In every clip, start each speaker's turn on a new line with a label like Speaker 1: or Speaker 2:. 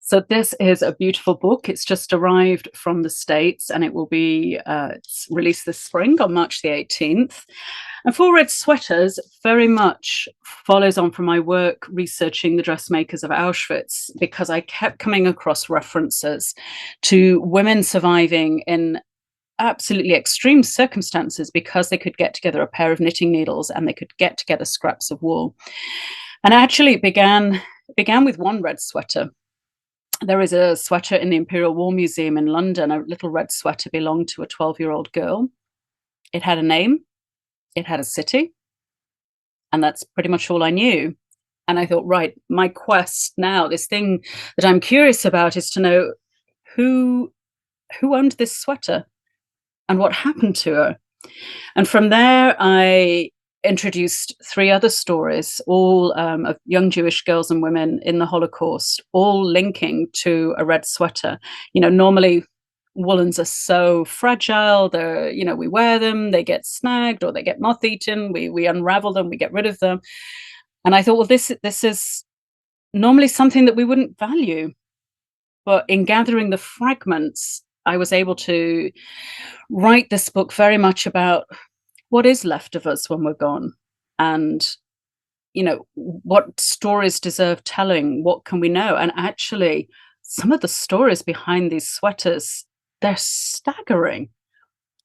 Speaker 1: So this is a beautiful book. It's just arrived from the States and it will be it's released this spring on March the 18th. And Four Red Sweaters very much follows on from my work researching the dressmakers of Auschwitz, because I kept coming across references to women surviving in absolutely extreme circumstances because they could get together a pair of knitting needles and they could get together scraps of wool. And actually it began with one red sweater. There is a sweater in the Imperial War Museum in London. A little red sweater belonged to a 12-year-old girl. It had a name, it had a city, and that's pretty much all I knew. And I thought, right, my quest now, this thing that I'm curious about, is to know who owned this sweater and what happened to her. And from there, I introduced three other stories, all of young Jewish girls and women in the Holocaust, all linking to a red sweater. Normally woolens are so fragile. We wear them, they get snagged or they get moth-eaten. We unravel them, we get rid of them. And I thought, well, this is normally something that we wouldn't value. But in gathering the fragments, I was able to write this book very much about what is left of us when we're gone, and what stories deserve telling, what can we know. And actually, some of the stories behind these sweaters, they're staggering,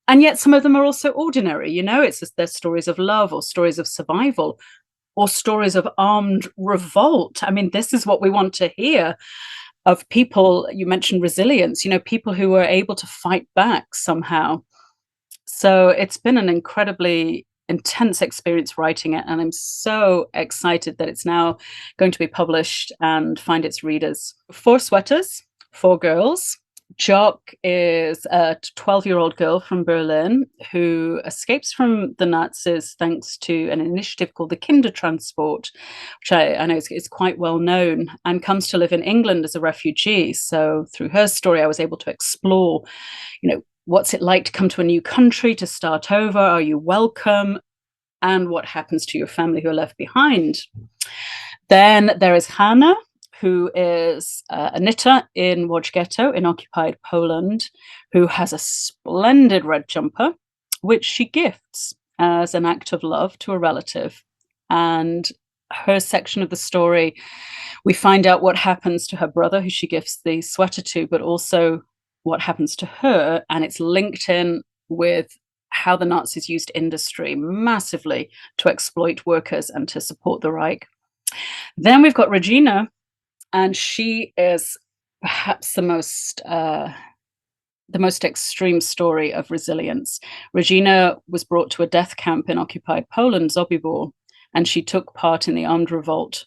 Speaker 1: and yet some of them are also ordinary. They're stories of love or stories of survival or stories of armed revolt. I mean, this is what we want to hear, of people. You mentioned resilience, people who were able to fight back somehow. So it's been an incredibly intense experience writing it, and I'm so excited that it's now going to be published and find its readers. Four sweaters, four girls. Jock is a 12-year-old girl from Berlin who escapes from the Nazis thanks to an initiative called the Kindertransport, which I know is quite well known, and comes to live in England as a refugee. So through her story, I was able to explore, what's it like to come to a new country, to start over? Are you welcome? And what happens to your family who are left behind? Then there is Hannah, who is a knitter in Łódź Ghetto in occupied Poland, who has a splendid red jumper, which she gifts as an act of love to a relative. And her section of the story, we find out what happens to her brother, who she gifts the sweater to, but also what happens to her. And it's linked in with how the Nazis used industry massively to exploit workers and to support the Reich. Then we've got Regina, and she is perhaps the most extreme story of resilience. Regina was brought to a death camp in occupied Poland, Sobibor, and she took part in the armed revolt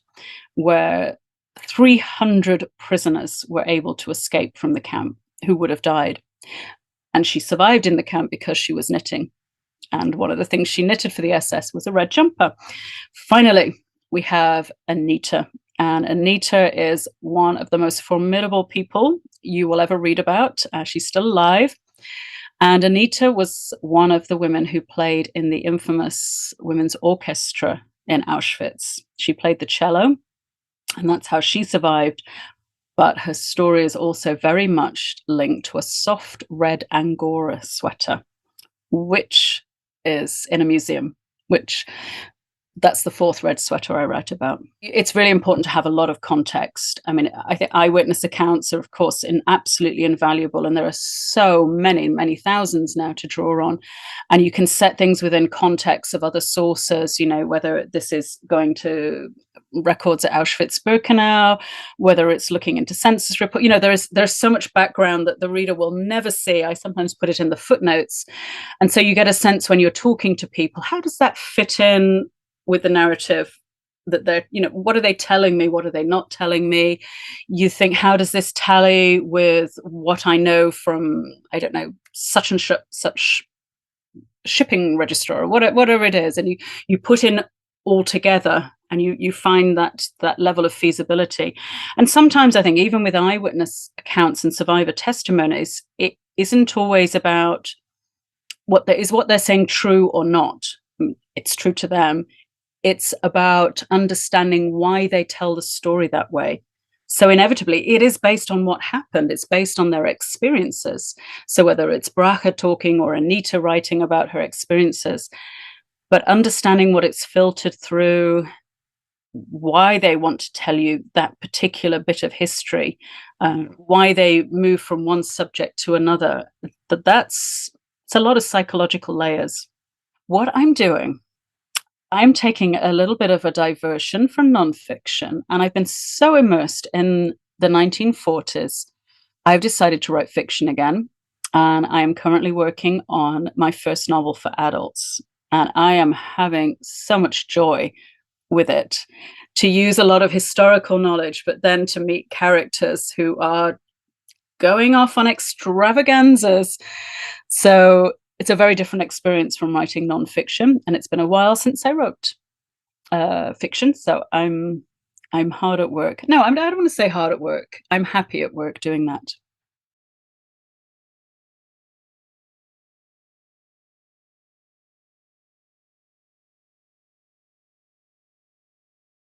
Speaker 1: where 300 prisoners were able to escape from the camp who would have died. And she survived in the camp because she was knitting. And one of the things she knitted for the SS was a red jumper. Finally, we have Anita. And Anita is one of the most formidable people you will ever read about. She's still alive. And Anita was one of the women who played in the infamous women's orchestra in Auschwitz. She played the cello, and that's how she survived. But her story is also very much linked to a soft red Angora sweater, which is in a museum, that's the fourth red sweater I write about. It's really important to have a lot of context. I mean, I think eyewitness accounts are, of course, absolutely invaluable, and there are so many, many thousands now to draw on. And you can set things within context of other sources, whether this is going to records at Auschwitz-Birkenau, whether it's looking into census report. There's so much background that the reader will never see. I sometimes put it in the footnotes. And so you get a sense when you're talking to people, how does that fit in with the narrative that they're, what are they telling me? What are they not telling me? You think, how does this tally with what I know from, I don't know, such and such shipping register or whatever it is? And you put in all together and you find that level of feasibility. And sometimes I think even with eyewitness accounts and survivor testimonies, it isn't always about what they're saying true or not. It's true to them. It's about understanding why they tell the story that way. So inevitably, it is based on what happened. It's based on their experiences. So whether it's Bracha talking or Anita writing about her experiences, but understanding what it's filtered through, why they want to tell you that particular bit of history, why they move from one subject to another, that's it's a lot of psychological layers. What I'm doing, I'm taking a little bit of a diversion from nonfiction, and I've been so immersed in the 1940s. I've decided to write fiction again, and I am currently working on my first novel for adults. And I am having so much joy with it, to use a lot of historical knowledge, but then to meet characters who are going off on extravaganzas. So it's a very different experience from writing nonfiction, and it's been a while since I wrote fiction. So I'm hard at work. No, I don't want to say hard at work. I'm happy at work doing that.